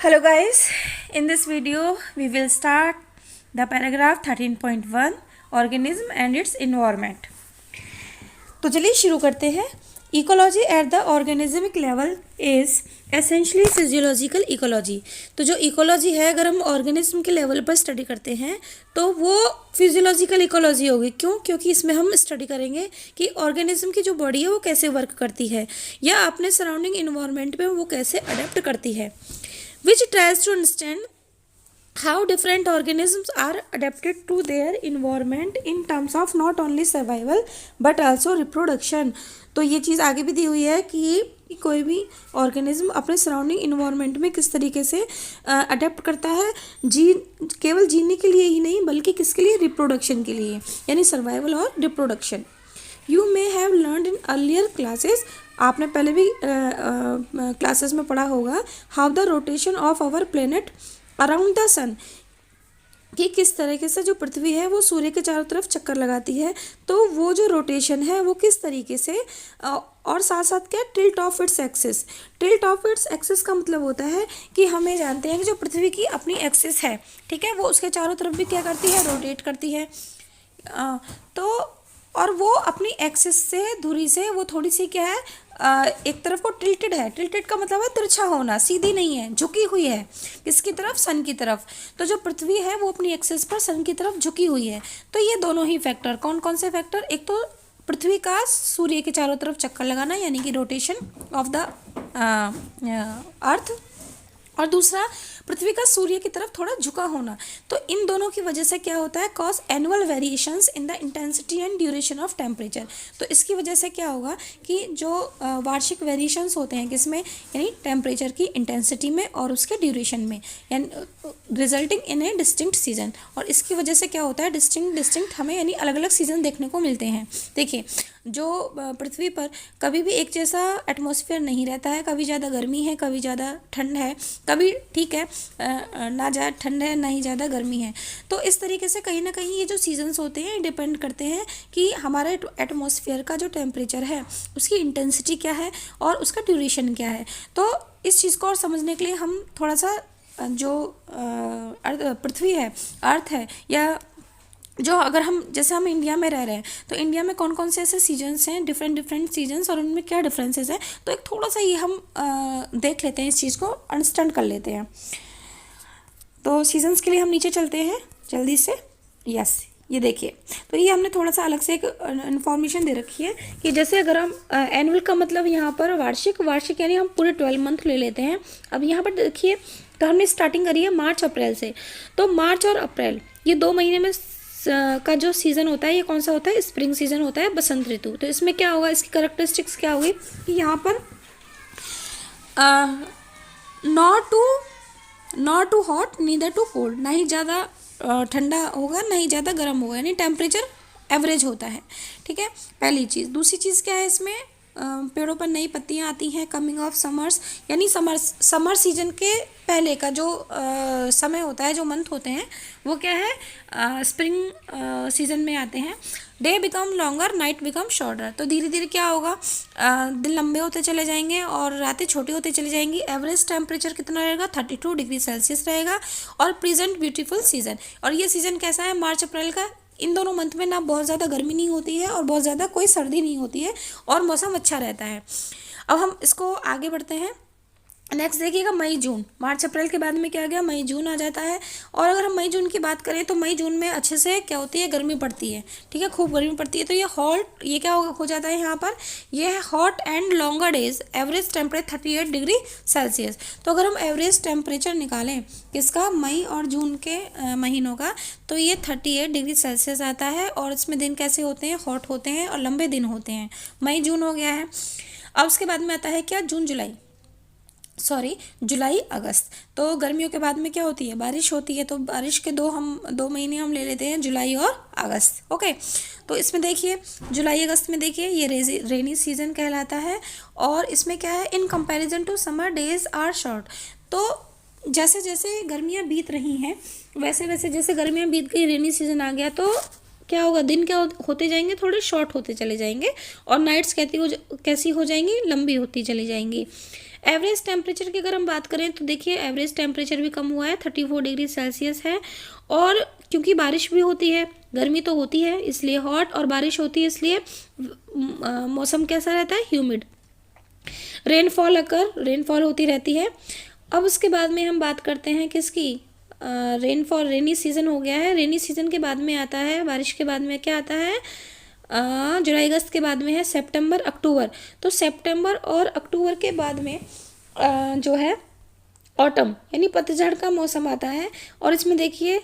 Hello guys, in this video we will start the paragraph 13.1 organism and its environment. तो चलिए शुरू करते हैं. Ecology at the organismic level is essentially physiological ecology. तो जो ecology है अगर हम ऑर्गेनिज्म के लेवल पर स्टडी करते हैं तो वो फिजियोलॉजिकल इकोलॉजी होगी. क्यों? क्योंकि इसमें हम स्टडी करेंगे कि ऑर्गेनिज्म की जो बॉडी है वो कैसे वर्क करती है या अपने सराउंडिंग इन्वायरमेंट में वो कैसे अडेप्ट करती है, which tries to understand how different organisms are adapted to their environment in terms of not only survival but also reproduction. तो ये चीज़ आगे भी दी हुई है कि कोई भी ऑर्गेनिज्म अपने सराउंडिंग इन्वायरमेंट में किस तरीके से अडेप्ट करता है, केवल जीने के लिए ही नहीं बल्कि किसके लिए, रिप्रोडक्शन के लिए, यानी सर्वाइवल और reproduction. You may have learned in earlier classes, आपने पहले भी क्लासेस में पढ़ा होगा, how the rotation of our planet around the sun, कि किस तरीके से जो पृथ्वी है वो सूर्य के चारों तरफ चक्कर लगाती है. तो वो जो रोटेशन है वो किस तरीके से, और साथ साथ क्या, tilt of its axis. Tilt of its axis का मतलब होता है कि हमें जानते हैं कि जो पृथ्वी की अपनी एक्सिस है, ठीक है, वो उसके चारों तरफ भी क्या करती है, रोटेट करती है. तो और वो अपनी एक्सिस से, धुरी से वो थोड़ी सी क्या है, एक तरफ को टिल्टेड है. टिल्टेड का मतलब है तिरछा होना, सीधी नहीं है, झुकी हुई है. किसकी तरफ? सन की तरफ. तो जो पृथ्वी है वो अपनी एक्सिस पर सन की तरफ झुकी हुई है. तो ये दोनों ही फैक्टर, कौन कौन से फैक्टर, एक तो पृथ्वी का सूर्य के चारों तरफ चक्कर लगाना यानी कि रोटेशन ऑफ द अर्थ, और दूसरा पृथ्वी का सूर्य की तरफ थोड़ा झुका होना. तो इन दोनों की वजह से क्या होता है, cause annual variations in the intensity and duration of temperature. तो इसकी वजह से क्या होगा कि जो वार्षिक वेरिएशंस होते हैं किसमें, यानी टेम्परेचर की इंटेंसिटी में और उसके ड्यूरेशन में, यानी resulting in A distinct season. और इसकी वजह से क्या होता है, डिस्टिंक्ट हमें यानी अलग अलग सीजन देखने को मिलते हैं. देखिए, जो पृथ्वी पर कभी भी एक जैसा एटमॉस्फेयर नहीं रहता है, कभी ज़्यादा गर्मी है, कभी ज़्यादा ठंड है, कभी ठीक है ना ज़्यादा ठंड है ना ही ज़्यादा गर्मी है. तो इस तरीके से कहीं ना कहीं ये जो सीजन्स होते हैं डिपेंड करते हैं कि हमारे एटमॉस्फेयर का जो टेम्परेचर है उसकी इंटेंसिटी क्या है और उसका ड्यूरेशन क्या है. तो इस चीज़ को और समझने के लिए हम थोड़ा सा जो पृथ्वी है, अर्थ है, या जो अगर हम जैसे हम इंडिया में रह रहे हैं तो इंडिया में कौन कौन से ऐसे सीजन्स हैं, डिफरेंट सीजन्स, और उनमें क्या डिफरेंसेस हैं. तो एक थोड़ा सा ये हम देख लेते हैं, इस चीज़ को अंडरस्टैंड कर लेते हैं. तो सीजन्स के लिए हम नीचे चलते हैं जल्दी से. यस, ये देखिए, तो ये हमने थोड़ा सा अलग से एक इन्फॉर्मेशन दे रखी है कि जैसे अगर हम एनुअल का मतलब यहाँ पर वार्षिक यानी हम पूरे 12 मंथ ले लेते हैं. अब यहाँ पर देखिए, तो हमने स्टार्टिंग करी है मार्च अप्रैल से. तो मार्च और अप्रैल ये 2 महीने में का जो सीज़न होता है ये कौन सा होता है, स्प्रिंग सीजन होता है, बसंत ऋतु. तो इसमें क्या होगा, इसकी कैरेक्टरिस्टिक्स क्या होगी कि यहाँ पर not too hot neither too cold, ना ही ज़्यादा ठंडा होगा ना ही ज़्यादा गर्म होगा, यानी टेम्परेचर एवरेज होता है. ठीक है, पहली चीज़. दूसरी चीज़ क्या है, इसमें पेड़ों पर नई पत्तियां आती हैं. कमिंग ऑफ समर्स, यानी समर सीजन के पहले का जो समय होता है, जो मंथ होते हैं वो क्या है, स्प्रिंग सीजन में आते हैं. Day become longer, night become shorter. तो धीरे धीरे क्या होगा, दिन लंबे होते चले जाएंगे और रातें छोटी होती चली जाएंगी. एवरेज टेम्परेचर कितना रहेगा, 32 डिग्री सेल्सियस रहेगा. और प्रेजेंट ब्यूटीफुल सीजन, और ये सीज़न कैसा है, मार्च अप्रैल का. इन दोनों मंथ में ना बहुत ज़्यादा गर्मी नहीं होती है और बहुत ज़्यादा कोई सर्दी नहीं होती है और मौसम अच्छा रहता है. अब हम इसको आगे बढ़ते हैं. नेक्स्ट देखिएगा, मई जून. मार्च अप्रैल के बाद में क्या आ गया, मई जून आ जाता है. और अगर हम मई जून की बात करें तो मई जून में अच्छे से क्या होती है, गर्मी पड़ती है. ठीक है, खूब गर्मी पड़ती है. तो ये क्या हो जाता है यहाँ पर, ये है hot and longer days, average temperature 38 degree Celsius. तो अगर हम एवरेज टेम्परेचर निकालें किसका, मई और जून के महीनों का, तो ये 38 डिग्री सेल्सियस आता है. और इसमें दिन कैसे होते हैं, हॉट होते हैं और लंबे दिन होते हैं. मई जून हो गया है. अब उसके बाद में आता है क्या, जुलाई अगस्त. तो गर्मियों के बाद में क्या होती है, बारिश होती है. तो बारिश के 2 महीने हम ले लेते हैं, जुलाई और अगस्त. ओके, तो इसमें देखिए जुलाई अगस्त में देखिए ये रेनी सीजन कहलाता है. और इसमें क्या है, in comparison to summer days are short. तो जैसे जैसे गर्मियाँ बीत रही हैं वैसे वैसे जैसे गर्मियाँ बीत गई, रेनी सीजन आ गया, तो क्या होगा, दिन क्या होते जाएंगे, थोड़े शॉर्ट होते चले जाएंगे. और नाइट्स कैसी हो जाएंगी, लंबी होती चली जाएंगी. एवरेज टेम्परेचर की अगर हम बात करें तो देखिए एवरेज टेम्परेचर भी कम हुआ है, 34 डिग्री सेल्सियस है। और क्योंकि बारिश भी होती है, गर्मी तो होती है इसलिए हॉट, और बारिश होती है इसलिए मौसम कैसा रहता है, ह्यूमिड। रेनफॉल होती रहती है। अब उसके बाद में हम बात करते हैं किसकी, रेनफॉल, रेनी सीजन हो गया है। रेनी सीजन के बाद में आता है, बारिश के बाद में क्या आता है, जुलाई अगस्त के बाद में है सितंबर अक्टूबर। तो सितंबर और अक्टूबर के बाद में जो है ऑटम यानी पतझड़ का मौसम आता है। और इसमें देखिए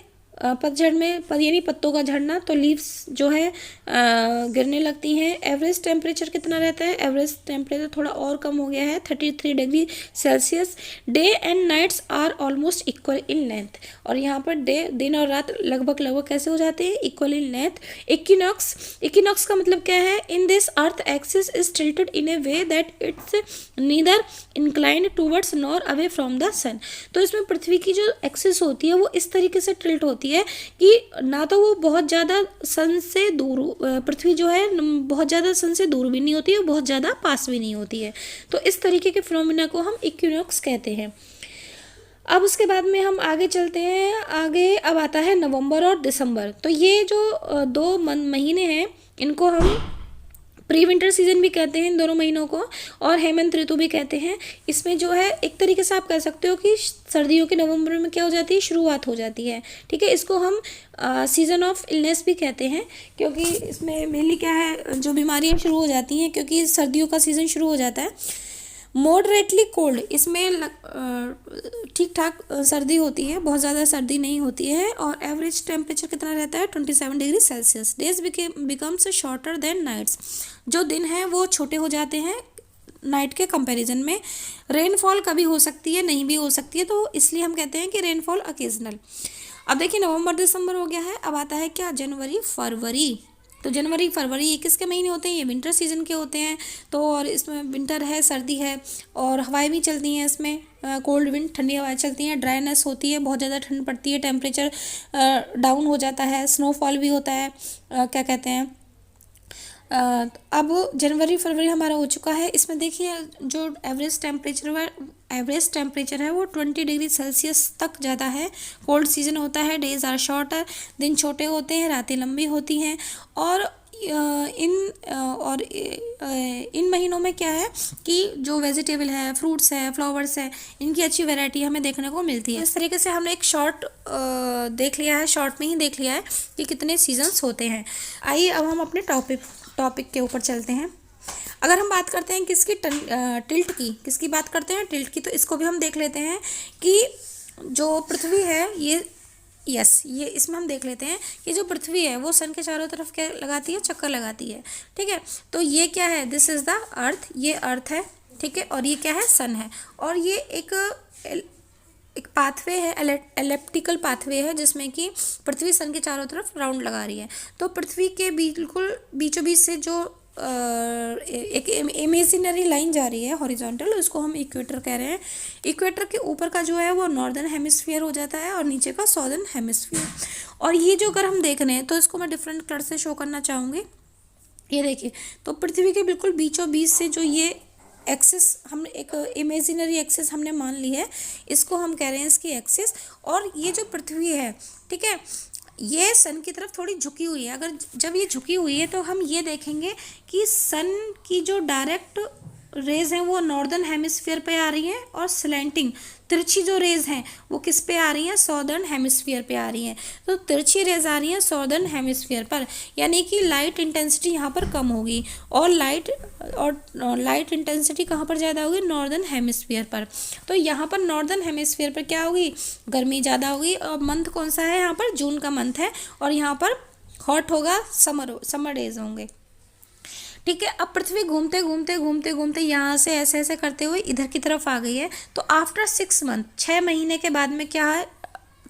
पतझड़ में यानी पत्तों का झड़ना, तो लीव्स जो है गिरने लगती हैं। एवरेज टेम्परेचर कितना रहता है, एवरेज टेम्परेचर थोड़ा और कम हो गया है, 33 degree Celsius. Day and nights are almost equal in length, और यहाँ पर दिन और रात लगभग कैसे हो जाते हैं, इक्वल इन लेंथ। इक्विनॉक्स का मतलब क्या है, in this earth axis is tilted in a way that it's neither inclined towards nor away from the sun. तो इसमें पृथ्वी की जो एक्सिस होती है वो इस तरीके से टिल्ट होती है कि ना तो वो बहुत ज़्यादा सन से दूर, पृथ्वी जो है बहुत ज़्यादा सन से दूर भी नहीं होती है, बहुत ज़्यादा पास भी नहीं होती है। तो इस तरीके के फिनोमिना को हम इक्विनॉक्स कहते हैं। अब उसके बाद में हम आगे चलते हैं, आगे अब आता है नवंबर और दिसंबर। तो ये जो दो महीने हैं इनको हम प्री विंटर सीजन भी कहते हैं इन दोनों महीनों को, और हेमंत ऋतु भी कहते हैं। इसमें जो है एक तरीके से आप कह सकते हो कि सर्दियों के नवंबर में क्या हो जाती है, शुरुआत हो जाती है। ठीक है, इसको हम सीजन ऑफ इलनेस भी कहते हैं, क्योंकि इसमें मेनली क्या है, जो बीमारियां शुरू हो जाती हैं क्योंकि सर्दियों का सीज़न शुरू हो जाता है। मॉडरेटली कोल्ड, इसमें ठीक ठाक सर्दी होती है, बहुत ज़्यादा सर्दी नहीं होती है। और एवरेज टेम्परेचर कितना रहता है, 27 degree Celsius. Days becomes shorter than nights, जो दिन हैं वो छोटे हो जाते हैं नाइट के कंपैरिजन में। रेनफॉल कभी हो सकती है, नहीं भी हो सकती है, तो इसलिए हम कहते हैं कि रेनफॉल ओकेजनल। अब देखिए नवंबर दिसंबर हो गया है, अब आता है क्या, जनवरी फरवरी। तो जनवरी फरवरी ये किसके महीने होते हैं, ये विंटर सीजन के होते हैं। तो और इसमें विंटर है, सर्दी है, और हवाएं भी चलती हैं इसमें, कोल्ड विंड, ठंडी हवाएं चलती हैं। ड्राइनेस होती है, बहुत ज़्यादा ठंड पड़ती है, टेम्परेचर डाउन हो जाता है, स्नोफॉल भी होता है, क्या कहते हैं। अब जनवरी फरवरी हमारा हो चुका है। इसमें देखिए जो एवरेज टेम्परेचर है वो 20 डिग्री सेल्सियस तक जाता है। कोल्ड सीजन होता है, डेज आर शॉर्टर, दिन छोटे होते हैं, रातें लंबी होती हैं। और इन महीनों में क्या है कि जो वेजिटेबल है, फ्रूट्स है, फ्लावर्स है, इनकी अच्छी वैरायटी हमें देखने को मिलती है। इस तरीके से हमने एक शॉर्ट देख लिया है, शॉर्ट में ही देख लिया है कि कितने सीजन्स होते हैं। आइए अब हम अपने टॉपिक के ऊपर चलते हैं। अगर हम बात करते हैं टिल्ट की, किसकी बात करते हैं, टिल्ट की, तो इसको भी हम देख लेते हैं कि जो पृथ्वी है ये इसमें हम देख लेते हैं कि जो पृथ्वी है वो सन के चारों तरफ क्या लगाती है, चक्कर लगाती है। ठीक है, तो ये क्या है, दिस इज़ द अर्थ, ये अर्थ है। ठीक है, और ये क्या है, सन है। और ये एक पाथवे है, एलिप्टिकल पाथवे है, जिसमें कि पृथ्वी सन के चारों तरफ राउंड लगा रही है। तो पृथ्वी के बिल्कुल बीचों बीच से जो एक इमेजिनरी लाइन जा रही है हॉरिजॉन्टल, उसको हम इक्वेटर कह रहे हैं। इक्वेटर के ऊपर का जो है वो नॉर्दर्न हेमिस्फीयर हो जाता है और नीचे का सॉदर्न हेमिस्फीयर। और ये जो अगर हम देख रहे हैं तो इसको मैं डिफरेंट कलर से शो करना चाहूँगी। ये देखिए, तो पृथ्वी के बिल्कुल बीचों बीच से जो ये एक्सिस, हम एक इमेजिनरी एक्सिस हमने मान ली है, इसको हम कह रहे हैं इसकी एक्सिस। और ये जो पृथ्वी है, ठीक है, ये सन की तरफ थोड़ी झुकी हुई है। अगर जब ये झुकी हुई है तो हम ये देखेंगे कि सन की जो डायरेक्ट रेज हैं वो नॉर्दर्न हेमिस्फीयर पे आ रही हैं, और स्लैंटिंग तिरछी जो रेज हैं वो किस पे आ रही हैं, सॉदर्न हेमिस्फीयर पे आ रही हैं। तो तिरछी रेज आ रही हैं सॉदर्न हेमिस्फीयर पर, यानी कि लाइट इंटेंसिटी यहाँ पर कम होगी, और लाइट इंटेंसिटी कहाँ पर ज़्यादा होगी, नॉर्दर्न हेमिस्फीयर पर। तो यहाँ पर नॉर्दर्न हेमिस्फीयर पर क्या होगी, गर्मी ज़्यादा होगी। और मंथ कौन सा है यहाँ पर, जून का मंथ है, और यहाँ पर हॉट होगा, समर डेज होंगे। ठीक है, अब पृथ्वी घूमते घूमते घूमते घूमते यहाँ से ऐसे ऐसे करते हुए इधर की तरफ आ गई है। तो आफ्टर 6 मंथ, 6 महीने के बाद में क्या है,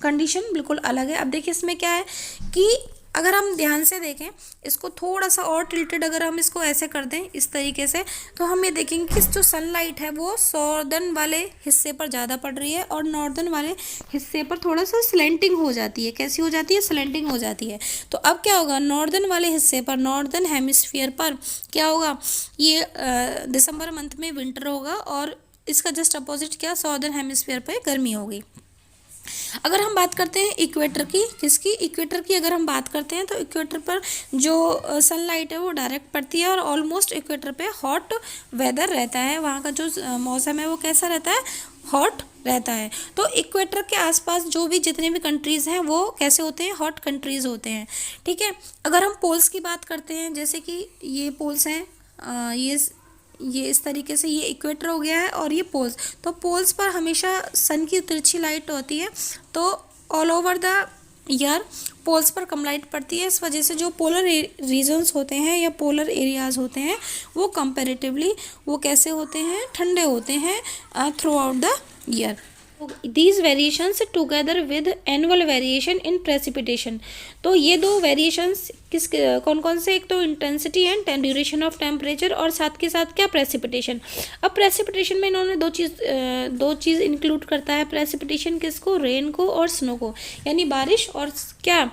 कंडीशन बिल्कुल अलग है। अब देखिए इसमें क्या है कि अगर हम ध्यान से देखें इसको थोड़ा सा और टिल्टेड, अगर हम इसको ऐसे कर दें इस तरीके से, तो हम ये देखेंगे कि जो सनलाइट है वो सॉर्दर्न वाले हिस्से पर ज़्यादा पड़ रही है, और नॉर्दर्न वाले हिस्से पर थोड़ा सा स्लेंटिंग हो जाती है। कैसी हो जाती है, स्लेंटिंग हो जाती है। तो अब क्या होगा, नॉर्दर्न वाले हिस्से पर, नॉर्दर्न हेमिस्फीयर पर क्या होगा, ये दिसंबर मंथ में विंटर होगा, और इसका जस्ट अपोजिट क्या, सॉदर्न हेमिस्फीयर पे गर्मी होगी। अगर हम बात करते हैं इक्वेटर की, किसकी, इक्वेटर की अगर हम बात करते हैं तो इक्वेटर पर जो सनलाइट है वो डायरेक्ट पड़ती है और ऑलमोस्ट इक्वेटर पे हॉट वेदर रहता है, वहाँ का जो मौसम है वो कैसा रहता है, हॉट रहता है। तो इक्वेटर के आसपास जो भी जितने भी कंट्रीज़ हैं वो कैसे होते हैं, हॉट कंट्रीज़ होते हैं, ठीक है। अगर हम पोल्स की बात करते हैं, जैसे कि ये पोल्स हैं, ये इस तरीके से ये इक्वेटर हो गया है और ये पोल्स, तो पोल्स पर हमेशा सन की तिरछी लाइट होती है, तो all over the year poles पर कम लाइट पड़ती है। इस वजह से जो पोलर रीजन्स होते हैं या पोलर एरियाज़ होते हैं वो कंपैरेटिवली वो कैसे होते हैं, ठंडे होते हैं through out the year. These variations together with annual variation in precipitation, तो ये दो वेरिएशंस किस कौन कौन से, एक तो intensity and duration of temperature और साथ के साथ क्या, प्रेसिपिटेशन। अब प्रेसिपिटेशन में इन्होंने दो चीज़ इंक्लूड करता है, प्रेसिपिटेशन किसको, रेन को और स्नो को, यानी बारिश और क्या,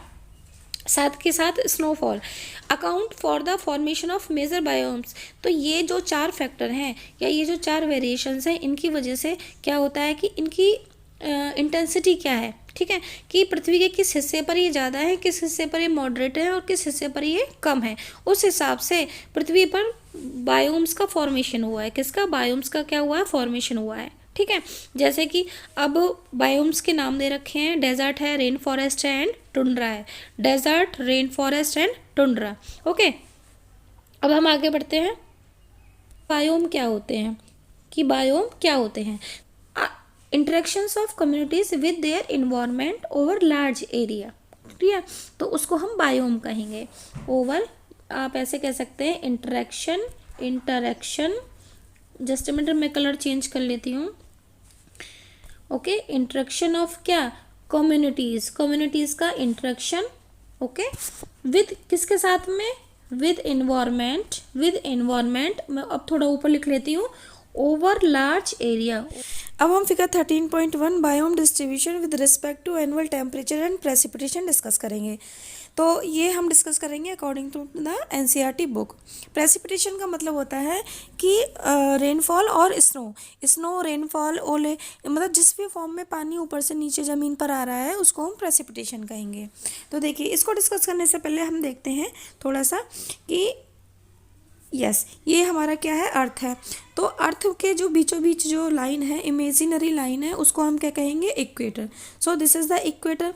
साथ के साथ snowfall. Account for the formation of major biomes, तो ये जो 4 फैक्टर हैं या ये जो 4 वेरिएशंस हैं, इनकी वजह से क्या होता है कि इनकी इंटेंसिटी क्या है, ठीक है, कि पृथ्वी के किस हिस्से पर ये ज़्यादा है, किस हिस्से पर ये मॉडरेट है और किस हिस्से पर ये कम है, उस हिसाब से पृथ्वी पर बायोम्स का फॉर्मेशन हुआ है। किसका, बायोम्स का क्या हुआ है, फॉर्मेशन हुआ है, ठीक है। जैसे कि अब बायोम्स के नाम दे रखे हैं, डेजर्ट है, रेन फॉरेस्ट है एंड टुंड्रा है, desert, rain forest and tundra, okay. अब हम आगे बढ़ते हैं, बायोम क्या होते हैं, कि बायोम क्या होते हैं, interactions of communities with their environment over large area, ठीक है, तो उसको हम बायोम कहेंगे। ओवर, आप ऐसे कह सकते हैं, इंटरेक्शन, जस्ट मिनट मैं कलर चेंज कर लेती हूँ, ओके, इंटरेक्शन ऑफ क्या, कम्युनिटीज का इंटरेक्शन, ओके, विद किसके साथ में, विद एनवायरमेंट, मैं अब थोड़ा ऊपर लिख लेती हूँ, ओवर लार्ज एरिया। अब हम figure 13.1 biome distribution with respect to annual temperature and precipitation discuss करेंगे। तो ये हम डिस्कस करेंगे according to the NCERT book. Precipitation का मतलब होता है कि रेनफॉल और स्नो रेनफॉल, ओले, मतलब जिस भी फॉर्म में पानी ऊपर से नीचे ज़मीन पर आ रहा है उसको हम प्रेसिपिटेशन कहेंगे। तो देखिए, इसको डिस्कस करने से पहले हम देखते हैं थोड़ा सा कि यस ये हमारा क्या है, अर्थ है। तो अर्थ के जो बीचों बीच जो लाइन है, इमेजिनरी लाइन है, उसको हम क्या कहेंगे, equator. So this is the equator.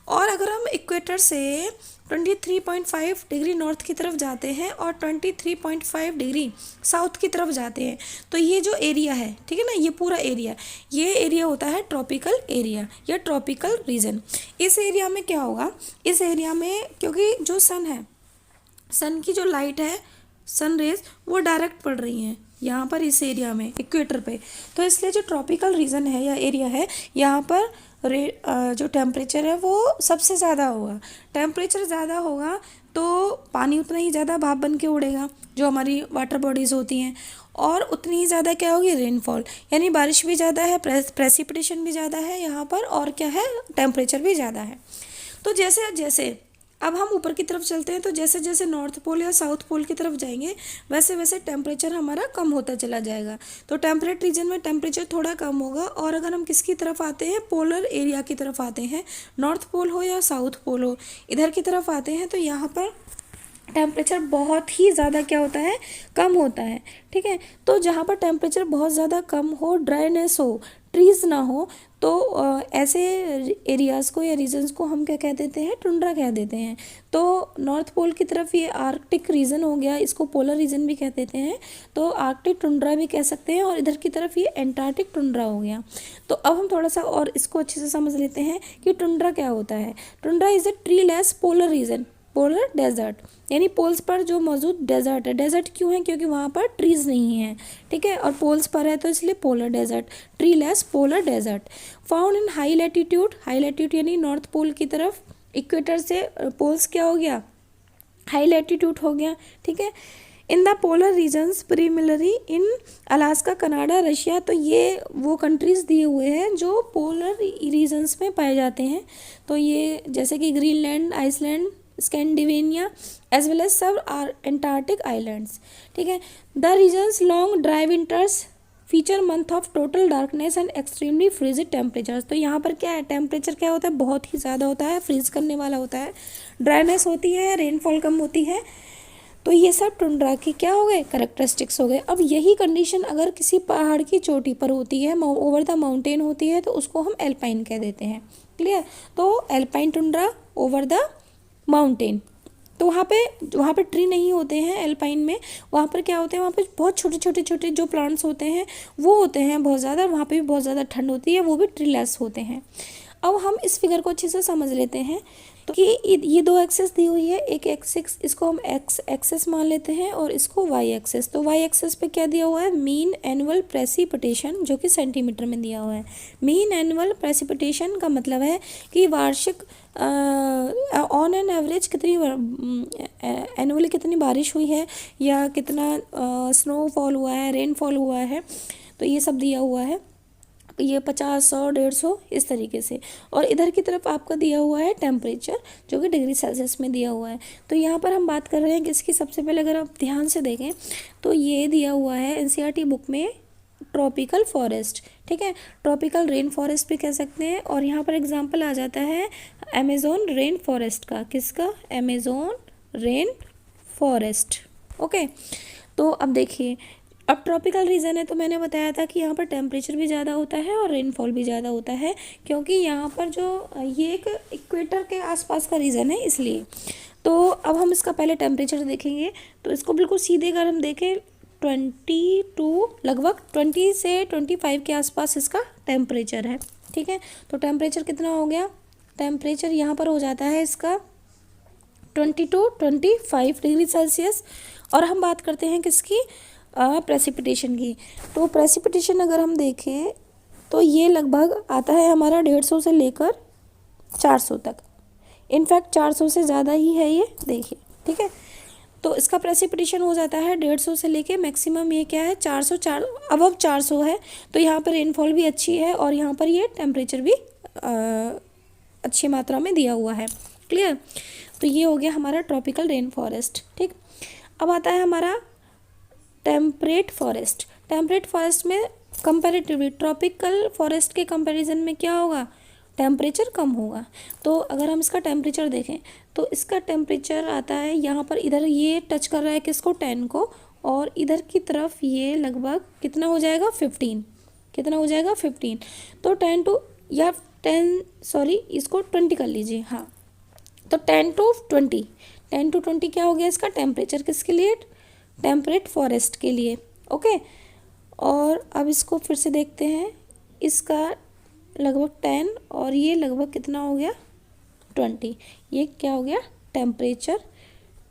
और अगर हम इक्वेटर से 23.5 डिग्री नॉर्थ की तरफ जाते हैं और 23.5 डिग्री साउथ की तरफ जाते हैं, तो ये जो एरिया है, ठीक है ना, ये पूरा एरिया, ये एरिया होता है ट्रॉपिकल एरिया या ट्रॉपिकल रीजन। इस एरिया में क्या होगा, इस एरिया में क्योंकि जो सन है, सन की जो लाइट है, सन रेज वो डायरेक्ट पड़ रही हैं यहाँ पर इस एरिया में, इक्वेटर पे, तो इसलिए जो ट्रॉपिकल रीजन है या एरिया है, यहाँ पर जो टेम्परेचर है वो सबसे ज़्यादा होगा। टेम्परेचर ज़्यादा होगा तो पानी उतना ही ज़्यादा भाप बन के उड़ेगा, जो हमारी वाटर बॉडीज़ होती हैं, और उतनी ही ज़्यादा क्या होगी, रेनफॉल, यानी बारिश भी ज़्यादा है, प्रेसिपिटेशन भी ज़्यादा है यहाँ पर, और क्या है, टेम्परेचर भी ज़्यादा है। तो जैसे जैसे अब हम ऊपर की तरफ चलते हैं, तो जैसे जैसे नॉर्थ पोल या साउथ पोल की तरफ जाएंगे वैसे वैसे टेम्परेचर हमारा कम होता चला जाएगा। तो टेम्परेट रीजन में टेम्परेचर थोड़ा कम होगा। और अगर हम किसकी तरफ आते हैं, पोलर एरिया की तरफ आते हैं, नॉर्थ पोल हो या साउथ पोल हो, इधर की तरफ आते हैं, तो यहाँ पर टेम्परेचर बहुत ही ज़्यादा क्या होता है, कम होता है, ठीक है। तो जहाँ पर टेम्परेचर बहुत ज़्यादा कम हो, ड्राइनेस हो, ट्रीज़ ना हो, तो ऐसे एरियाज़ को या रीजन्स को हम क्या कह देते हैं, टुंड्रा कह देते हैं। तो नॉर्थ पोल की तरफ ये आर्कटिक रीजन हो गया, इसको पोलर रीजन भी कह देते हैं, तो आर्कटिक टुंड्रा भी कह सकते हैं, और इधर की तरफ ये एंटार्क्टिक टुंड्रा हो गया। तो अब हम थोड़ा सा और इसको अच्छे से समझ लेते हैं कि टुंड्रा क्या होता है। Tundra is a treeless polar region, polar desert, यानी पोल्स पर जो मौजूद डेजर्ट है। डेजर्ट क्यों है, क्योंकि वहाँ पर ट्रीज़ नहीं हैं, ठीक है, और पोल्स पर है तो इसलिए polar desert, treeless polar desert. Found in high latitude, high latitude यानी नॉर्थ पोल की तरफ, इक्वेटर से पोल्स क्या हो गया, हाई लैटिट्यूड हो गया, ठीक है। In the polar regions primarily in Alaska, Canada, Russia, तो ये वो कंट्रीज़ दिए हुए हैं जो पोलर रीजन्स में पाए जाते हैं। तो ये जैसे कि Greenland, Iceland, Scandinavia as well as sub are Antarctic islands, ठीक है। The regions long dry winters feature month of total darkness and extremely frigid temperature. तो यहाँ पर क्या है, टेम्परेचर क्या होता है, बहुत ही ज़्यादा होता है, फ्रीज करने वाला होता है, ड्राइनेस होती है, रेनफॉल कम होती है। तो ये सब टुंड्रा की क्या हो गए, करेक्टरिस्टिक्स हो गए। अब यही कंडीशन अगर किसी पहाड़ की चोटी पर होती है, ओवर द माउंटेन होती है, तो उसको हम एल्पाइन कह देते हैं। क्लियर। तो alpine tundra over the mountain. तो वहाँ पे ट्री नहीं होते हैं एल्पाइन में, वहाँ पर क्या होते हैं, वहाँ पे बहुत छोटे छोटे छोटे जो प्लांट्स होते हैं वो होते हैं बहुत ज़्यादा, वहाँ पे भी बहुत ज़्यादा ठंड होती है, वो भी ट्रीलेस होते हैं। अब हम इस फिगर को अच्छे से समझ लेते हैं। तो कि ये दो एक्सेस दी हुई है, एक एक्सेस इसको हम एक्स एक्सेस मान लेते हैं और इसको वाई एक्सेस। तो वाई एक्सेस पे क्या दिया हुआ है, मीन एनुअल प्रेसिपिटेशन, जो कि सेंटीमीटर में दिया हुआ है। मीन एनुअल प्रेसिपिटेशन का मतलब है कि वार्षिक ऑन एन एवरेज कितनी एनुअली कितनी बारिश हुई है या कितना स्नोफॉल हुआ है, रेनफॉल हुआ है, तो ये सब दिया हुआ है। ये 50, 100, 150 इस तरीके से। और इधर की तरफ आपका दिया हुआ है टेम्परेचर, जो कि डिग्री सेल्सियस में दिया हुआ है। तो यहाँ पर हम बात कर रहे हैं किसकी, सबसे पहले अगर आप ध्यान से देखें तो ये दिया हुआ है एनसीईआरटी बुक में ट्रॉपिकल फॉरेस्ट, ठीक है, ट्रॉपिकल रेन फॉरेस्ट भी कह सकते हैं। और यहाँ पर एग्जांपल आ जाता है अमेज़न रेन फॉरेस्ट का, किसका, अमेज़न रेन फॉरेस्ट। ओके, तो अब देखिए, अब ट्रॉपिकल रीजन है तो मैंने बताया था कि यहाँ पर टेम्परेचर भी ज़्यादा होता है और रेनफॉल भी ज़्यादा होता है, क्योंकि यहाँ पर जो ये एक इक्वेटर के आसपास का रीजन है, इसलिए। तो अब हम इसका पहले टेम्परेचर देखेंगे। तो इसको बिल्कुल सीधे अगर हम देखें 22 लगभग 20 से 25 के आसपास इसका टेम्परेचर है, ठीक है। तो टेम्परेचर कितना हो गया, टेम्परेचर यहाँ पर हो जाता है इसका 22-25 डिग्री सेल्सियस। और हम बात करते हैं किसकी, प्रेसिपिटेशन की। तो प्रेसिपिटेशन अगर हम देखें तो ये लगभग आता है हमारा 150 से लेकर 400 तक, इनफैक्ट 400 से ज़्यादा ही है ये, देखिए, ठीक है। तो इसका प्रेसिपिटेशन हो जाता है 150 से लेके मैक्सिमम ये क्या है 404 अब 400 है। तो यहाँ पर रेनफॉल भी अच्छी है और यहाँ पर ये टेम्परेचर भी अच्छी मात्रा में दिया हुआ है। क्लियर। तो ये हो गया हमारा ट्रॉपिकल रेन फॉरेस्ट, ठीक। अब आता है हमारा टेम्परेट फॉरेस्ट। टेम्परेट फॉरेस्ट में कंपैरेटिवली ट्रॉपिकल फॉरेस्ट के कंपैरिजन में क्या होगा, टेम्परेचर कम होगा। तो अगर हम इसका टेम्परेचर देखें तो इसका टेम्परेचर आता है यहाँ पर, इधर ये टच कर रहा है किसको, 10 को, और इधर की तरफ ये लगभग कितना हो जाएगा 15, कितना हो जाएगा 15। तो इसको 20 कर लीजिए, हाँ। तो 10 to 20 क्या हो गया इसका टेम्परेचर, किसके लिए, टेम्परेट फॉरेस्ट के लिए। ओके, और अब इसको फिर से देखते हैं, इसका लगभग 10 और ये लगभग कितना हो गया 20, ये क्या हो गया टेम्परेचर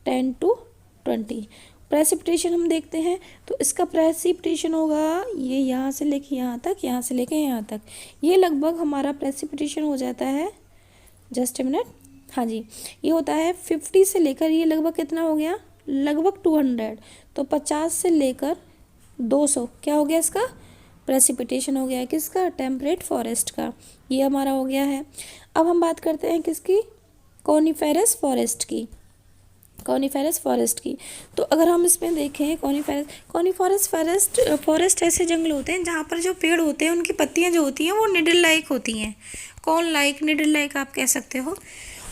10 to 20। प्रेसिपिटेशन हम देखते हैं तो इसका प्रेसिपिटेशन होगा ये यहाँ से लेके यहाँ तक, यहाँ से लेके यहाँ तक, ये लगभग हमारा प्रेसिपिटेशन हो जाता है, जस्ट ए मिनट, हाँ जी, ये होता है 50 से लेकर ये लगभग कितना हो गया, लगभग 200। तो 50 से लेकर 200 क्या हो गया इसका प्रेसिपिटेशन हो गया है, किसका, टेम्परेट फॉरेस्ट का। ये हमारा हो गया है। अब हम बात करते हैं किसकी, कॉनिफेरस फॉरेस्ट की, कॉनिफेरस फॉरेस्ट की। तो अगर हम इसमें देखें कॉनिफेरस फॉरेस्ट ऐसे जंगल होते हैं जहाँ पर जो पेड़ होते हैं उनकी पत्तियाँ जो होती हैं वो निडल लाइक होती हैं, कॉर्न लाइक, निडल लाइक आप कह सकते हो।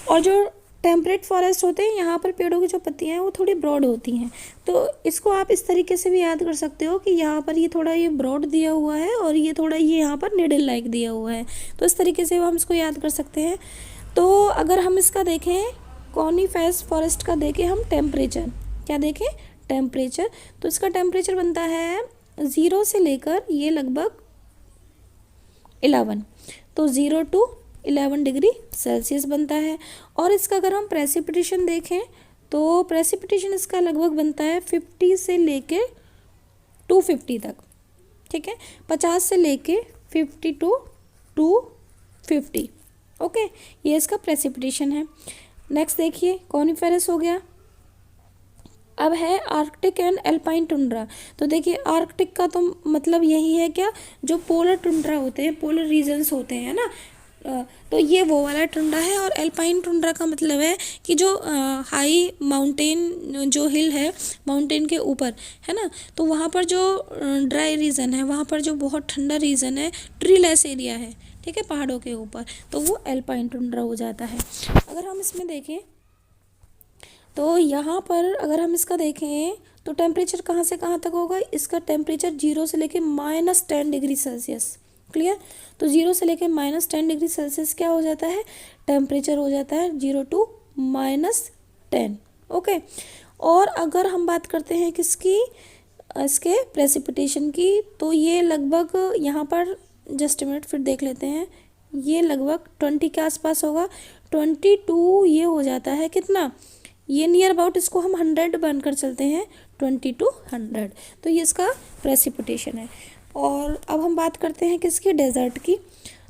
और जो टेम्परेट फॉरेस्ट होते हैं यहाँ पर पेड़ों की जो पत्तियाँ हैं वो थोड़ी ब्रॉड होती हैं। तो इसको आप इस तरीके से भी याद कर सकते हो कि यहाँ पर ये थोड़ा ये ब्रॉड दिया हुआ है और ये थोड़ा ये यहाँ पर निडल लाइक दिया हुआ है, तो इस तरीके से हम इसको याद कर सकते हैं। तो अगर हम इसका देखें कॉनिफेरस फॉरेस्ट का देखें हम टेम्परेचर, क्या देखें टेम्परेचर, तो इसका टेम्परेचर बनता है 0 से लेकर ये लगभग 11, तो 0 to 11 डिग्री सेल्सियस बनता है। और इसका अगर हम प्रेसिपिटेशन देखें तो प्रेसिपिटेशन इसका लगभग बनता है 50 से लेके 250 तक, ठीक है, 50 से लेके 50 to 250। ओके, ये इसका प्रेसिपिटेशन है। नेक्स्ट देखिए कॉनिफेरस हो गया। अब है आर्कटिक एंड एल्पाइन टुंड्रा। तो देखिए आर्कटिक का तो मतलब यही है क्या, जो पोलर टुंड्रा होते हैं, पोलर रीजन्स होते हैं ना, तो ये वो वाला टुंड्रा है। और एल्पाइन टुंड्रा का मतलब है कि जो हाई माउंटेन जो हिल है माउंटेन के ऊपर है ना, तो वहाँ पर जो ड्राई रीजन है, वहाँ पर जो बहुत ठंडा रीजन है, ट्रीलेस एरिया है, ठीक है, पहाड़ों के ऊपर, तो वो एल्पाइन टुंड्रा हो जाता है। अगर हम इसमें देखें तो यहाँ पर अगर हम इसका देखें तो टेम्परेचर कहाँ से कहाँ तक होगा, इसका टेम्परेचर 0 से लेके -10 डिग्री सेल्सियस। क्लियर। तो 0 से लेके -10 डिग्री सेल्सियस क्या हो जाता है, टेम्परेचर हो जाता है 0 to -10। ओके। और अगर हम बात करते हैं किसकी, इसके प्रेसिपिटेशन की, तो ये लगभग यहाँ पर जस्ट मिनट फिर देख लेते हैं, ये लगभग 20 के आसपास होगा। 22 ये हो जाता है कितना, ये नियर अबाउट इसको हम 100 बनकर चलते हैं, 20 to 100, तो ये इसका प्रेसिपिटेशन है। और अब हम बात करते हैं किसकी, डेजर्ट की।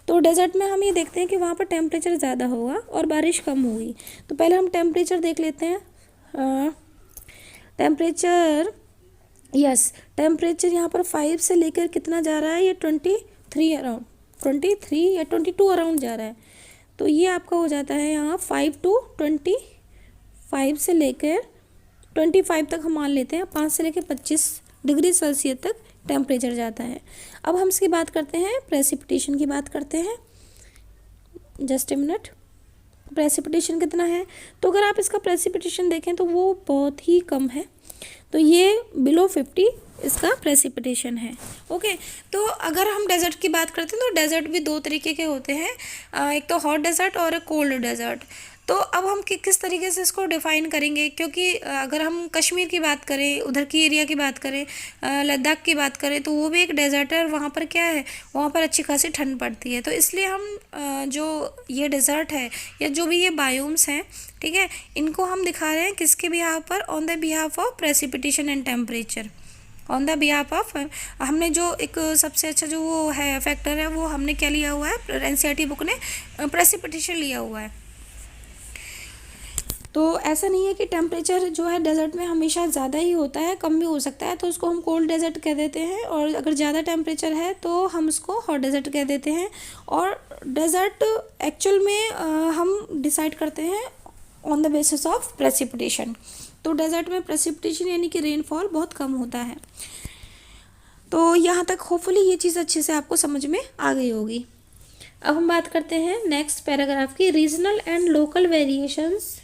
तो डेजर्ट में हम ये देखते हैं कि वहाँ पर टेम्परेचर ज़्यादा होगा और बारिश कम होगी। तो पहले हम टेम्परेचर देख लेते हैं। टेम्परेचर, यस, टेम्परेचर यहाँ पर 5 से लेकर कितना जा रहा है, ये 23 अराउंड, 23 या 22 अराउंड जा रहा है। तो ये आपका हो जाता है यहाँ 5 to 25 से लेकर 25 तक हम मान लेते हैं, 5 से लेकर 25 डिग्री सेल्सियस तक टेम्परेचर जाता है। अब हम इसकी बात करते हैं, प्रेसिपिटेशन की बात करते हैं, जस्ट ए मिनट। प्रेसिपिटेशन कितना है, तो अगर आप इसका प्रेसिपिटेशन देखें तो वो बहुत ही कम है, तो ये बिलो 50 इसका प्रेसिपिटेशन है। ओके। तो अगर हम डेजर्ट की बात करते हैं तो डेजर्ट भी दो तरीके के होते हैं, एक तो हॉट डेजर्ट और एक कोल्ड डेजर्ट। तो अब हम किस तरीके से इसको डिफ़ाइन करेंगे, क्योंकि अगर हम कश्मीर की बात करें, उधर की एरिया की बात करें, लद्दाख की बात करें, तो वो भी एक डेजर्ट है और वहाँ पर क्या है, वहाँ पर अच्छी खासी ठंड पड़ती है। तो इसलिए हम जो ये डेजर्ट है या जो भी ये बायोम्स हैं, ठीक है, इनको हम दिखा रहे हैं किसके बिहाफ पर, on the behalf of precipitation and temperature, on the behalf of. हमने जो एक सबसे अच्छा जो वो है फैक्टर है, वो हमने क्या लिया हुआ है, एनसीईआरटी बुक ने प्रेसिपिटेशन लिया हुआ है। तो ऐसा नहीं है कि टेम्परेचर जो है डेजर्ट में हमेशा ज़्यादा ही होता है, कम भी हो सकता है, तो उसको हम कोल्ड डेजर्ट कह देते हैं। और अगर ज़्यादा टेम्परेचर है तो हम उसको हॉट डेजर्ट कह देते हैं। और डेजर्ट एक्चुअल में हम डिसाइड करते हैं on the basis of precipitation. तो डेजर्ट में प्रेसिपिटेशन यानी कि रेनफॉल बहुत कम होता है। तो यहाँ तक होपफुली ये चीज़ अच्छे से आपको समझ में आ गई होगी। अब हम बात करते हैं नेक्स्ट पैराग्राफ की, regional and local variations.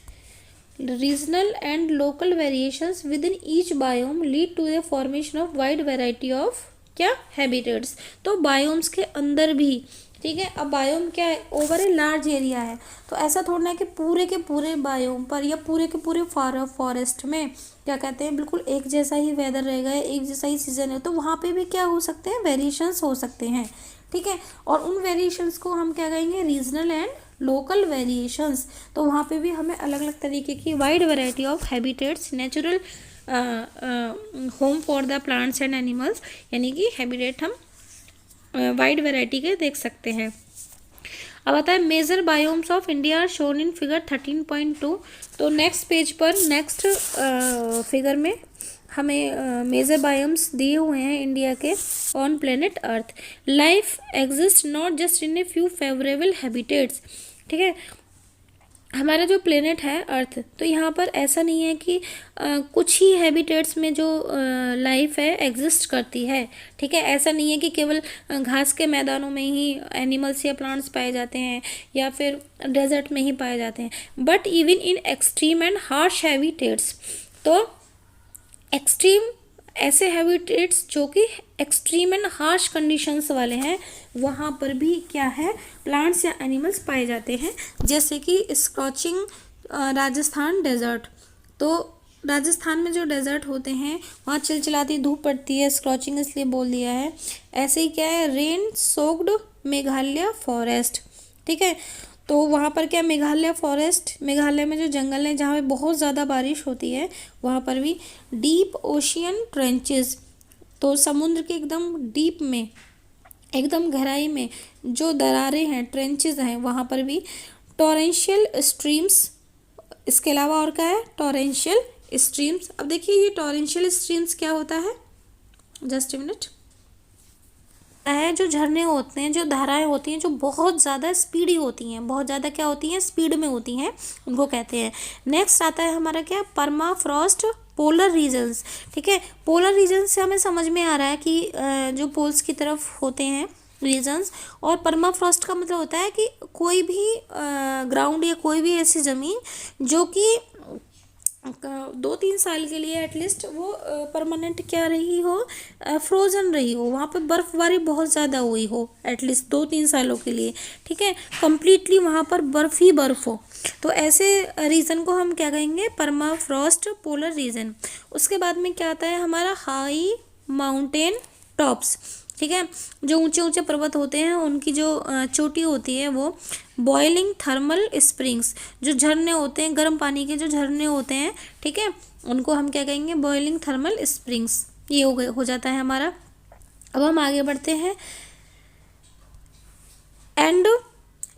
Regional and local variations within each biome lead to the formation of wide variety of क्या हैबिटेट्स। तो बायोम्स के अंदर भी, ठीक है, अब बायोम क्या है, ओवर ए लार्ज एरिया है, तो ऐसा थोड़ा है कि पूरे के पूरे बायोम पर या पूरे के पूरे फॉरेस्ट में क्या कहते हैं, बिल्कुल एक जैसा ही वेदर रहेगा, एक जैसा ही सीजन है, तो वहाँ पे भी क्या हो सकते हैं, वेरिएशंस हो सकते हैं, ठीक है। और उन वेरिएशंस को हम क्या कहेंगे, रीजनल एंड लोकल वेरिएशंस। तो वहाँ पे भी हमें अलग अलग तरीके की wide variety of habitats, natural home for the plants and animals, यानी कि हैबिटेट हम वाइड वैरायटी के देख सकते हैं। अब आता है major biomes of India shown in figure 13.2। तो नेक्स्ट पेज पर नेक्स्ट फिगर में हमें मेजर बायोम्स दिए हुए हैं इंडिया के on planet earth. Life exist not just in a few favourable habitats, ठीक है, हमारा जो प्लेनेट है अर्थ, तो यहाँ पर ऐसा नहीं है कि कुछ ही हैबिटेट्स में जो लाइफ है एग्जिस्ट करती है, ठीक है, ऐसा नहीं है कि केवल घास के मैदानों में ही एनिमल्स या प्लांट्स पाए जाते हैं या फिर डेजर्ट में ही पाए जाते हैं, but even in extreme and harsh habitats. तो एक्सट्रीम ऐसे हैबिटेट्स जो कि एक्सट्रीम एंड हार्श कंडीशंस वाले हैं, वहाँ पर भी क्या है, प्लांट्स या एनिमल्स पाए जाते हैं, जैसे कि स्कॉचिंग राजस्थान डेजर्ट। तो राजस्थान में जो डेजर्ट होते हैं वहाँ चिलचिलाती धूप पड़ती है, स्कॉचिंग इसलिए बोल दिया है। ऐसे ही क्या है, रेन सोक्ड मेघालय फॉरेस्ट, ठीक है, तो वहाँ पर क्या, मेघालय फॉरेस्ट, मेघालय में जो जंगल है जहाँ पे बहुत ज़्यादा बारिश होती है, वहाँ पर भी डीप ओशियन ट्रेंचेस, तो समुद्र के एकदम डीप में, एकदम गहराई में जो दरारें हैं, ट्रेंचेस हैं, वहाँ पर भी टॉरेंशियल स्ट्रीम्स। इसके अलावा और क्या है, टॉरेंशियल स्ट्रीम्स। अब देखिए ये टॉरेंशियल स्ट्रीम्स क्या होता है, जस्ट ए मिनट। है, जो झरने होते हैं, जो धाराएं होती हैं, जो बहुत ज़्यादा स्पीडी होती हैं, बहुत ज़्यादा क्या होती हैं, स्पीड में होती हैं, उनको कहते हैं। नेक्स्ट आता है हमारा क्या, परमाफ्रॉस्ट पोलर रीजन्स। ठीक है, पोलर रीजन से हमें समझ में आ रहा है कि जो पोल्स की तरफ होते हैं रीजन्स, और परमाफ्रॉस्ट का मतलब होता है कि कोई भी ग्राउंड या कोई भी ऐसी ज़मीन जो कि 2-3 साल के लिए एटलीस्ट वो परमानेंट क्या रही हो, फ्रोज़न रही हो, वहाँ पे बर्फ़बारी बहुत ज़्यादा हुई हो एटलीस्ट 2-3 सालों के लिए। ठीक है, कम्प्लीटली वहाँ पर बर्फ़ ही बर्फ़ हो, तो ऐसे रीजन को हम क्या कहेंगे, परमाफ्रॉस्ट पोलर रीजन। उसके बाद में क्या आता है हमारा, हाई माउंटेन टॉप्स। ठीक है, जो ऊंचे ऊंचे पर्वत होते हैं उनकी जो चोटी होती है वो बॉइलिंग थर्मल स्प्रिंग्स, जो झरने होते हैं, गर्म पानी के जो झरने होते हैं, ठीक है, उनको हम क्या कहेंगे, बॉइलिंग थर्मल स्प्रिंग्स। ये हो जाता है हमारा। अब हम आगे बढ़ते हैं, and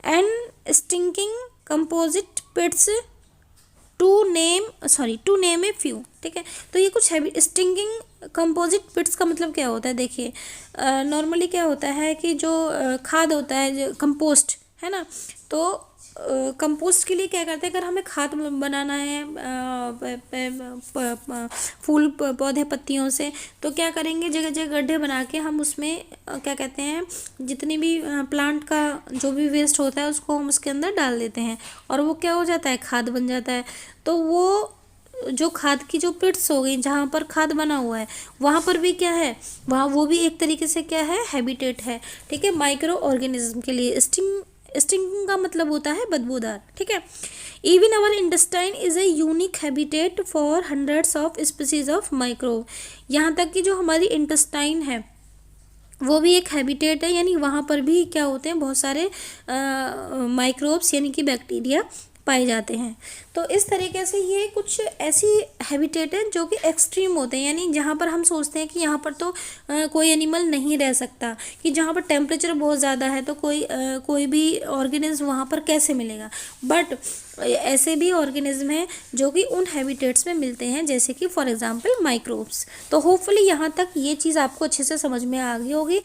and stinking composite pits to name a few. ठीक है, तो ये कुछ हैवी स्टिंकिंग कंपोजिट पिट्स का मतलब क्या होता है, देखिए नॉर्मली क्या होता है कि जो खाद होता है, जो कंपोस्ट है ना, तो कंपोस्ट के लिए क्या करते हैं, अगर हमें खाद बनाना है फूल पौधे पत्तियों से, तो क्या करेंगे, जगह जगह गड्ढे बना के हम उसमें क्या कहते हैं, जितनी भी प्लांट का जो भी वेस्ट होता है उसको हम उसके अंदर डाल देते हैं, और वो क्या हो जाता है, खाद बन जाता है। तो वो जो खाद की जो पिट्स हो गई, जहाँ पर खाद बना हुआ है, वहाँ पर भी क्या है, वहाँ वो भी एक तरीके से क्या है, हैबिटेट है। ठीक है, माइक्रो ऑर्गेनिज्म के लिए। स्टिंकिंग का मतलब होता है बदबूदार। ठीक है, even our intestine is a unique habitat for hundreds of species of microbe. यहाँ तक कि जो हमारी इंटेस्टाइन है वो भी एक हैबिटेट है, यानी वहाँ पर भी क्या होते हैं, बहुत सारे माइक्रोब्स यानी कि बैक्टीरिया पाए जाते हैं। तो इस तरीके से ये कुछ ऐसी हैबिटेट है जो कि एक्सट्रीम होते हैं, यानी जहाँ पर हम सोचते हैं कि यहाँ पर तो कोई एनिमल नहीं रह सकता, कि जहाँ पर टेम्परेचर बहुत ज़्यादा है तो कोई भी ऑर्गेनिज्म वहाँ पर कैसे मिलेगा, बट ऐसे भी ऑर्गेनिज्म हैं जो कि उन हैबिटेट्स में मिलते हैं, जैसे कि फॉर एग्जांपल माइक्रोब्स। तो होपफुली यहाँ तक ये चीज़ आपको अच्छे से समझ में आ गई होगी।